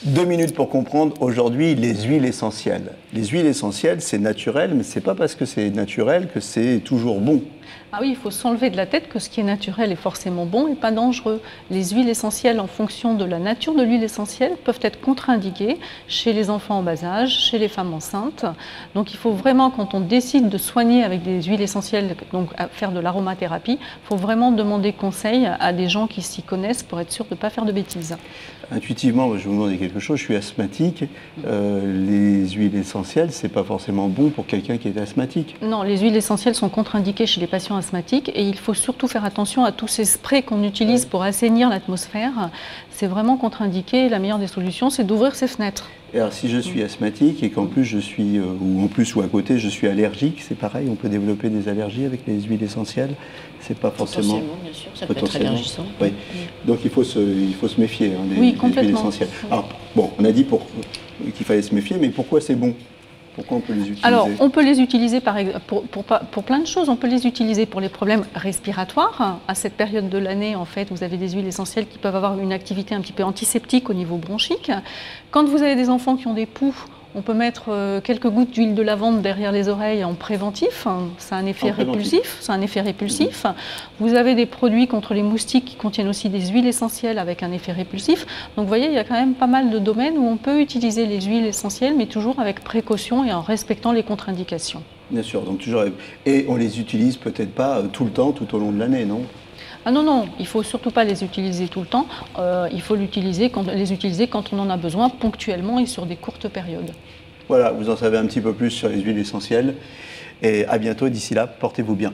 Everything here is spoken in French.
2 minutes pour comprendre aujourd'hui les huiles essentielles. Les huiles essentielles, c'est naturel, mais ce n'est pas parce que c'est naturel que c'est toujours bon. Ah oui, il faut s'enlever de la tête que ce qui est naturel est forcément bon et pas dangereux. Les huiles essentielles, en fonction de la nature de l'huile essentielle, peuvent être contre-indiquées chez les enfants en bas âge, chez les femmes enceintes. Donc il faut vraiment, quand on décide de soigner avec des huiles essentielles, donc à faire de l'aromathérapie, il faut vraiment demander conseil à des gens qui s'y connaissent pour être sûr de ne pas faire de bêtises. Intuitivement, je vais vous demander quelque chose, je suis asthmatique. Les huiles essentielles, ce n'est pas forcément bon pour quelqu'un qui est asthmatique. Non, les huiles essentielles sont contre-indiquées chez les patients asthmatiques et il faut surtout faire attention à tous ces sprays qu'on utilise pour assainir l'atmosphère. C'est vraiment contre-indiqué. La meilleure des solutions, c'est d'ouvrir ses fenêtres. Et alors, si je suis asthmatique et qu'en plus je suis, ou en plus ou à côté, je suis allergique, c'est pareil, on peut développer des allergies avec les huiles essentielles. C'est pas forcément. Potentiellement, bien sûr, ça peut être allergissant. Oui. Donc il faut se méfier des oui, huiles essentielles. Alors, bon, on a dit qu'il fallait se méfier, mais pourquoi c'est bon? Pourquoi on peut les utiliser? Alors, on peut les utiliser pour plein de choses. On peut les utiliser pour les problèmes respiratoires. À cette période de l'année, en fait, vous avez des huiles essentielles qui peuvent avoir une activité un petit peu antiseptique au niveau bronchique. Quand vous avez des enfants qui ont des poux, on peut mettre quelques gouttes d'huile de lavande derrière les oreilles en préventif. C'est un effet répulsif. Vous avez des produits contre les moustiques qui contiennent aussi des huiles essentielles avec un effet répulsif. Donc vous voyez, il y a quand même pas mal de domaines où on peut utiliser les huiles essentielles, mais toujours avec précaution et en respectant les contre-indications. Bien sûr, donc toujours. Et on les utilise peut-être pas tout le temps, tout au long de l'année, non? Ah non, non, il ne faut surtout pas les utiliser tout le temps. Il faut les utiliser quand on en a besoin, ponctuellement et sur des courtes périodes. Voilà, vous en savez un petit peu plus sur les huiles essentielles. Et à bientôt, d'ici là, portez-vous bien.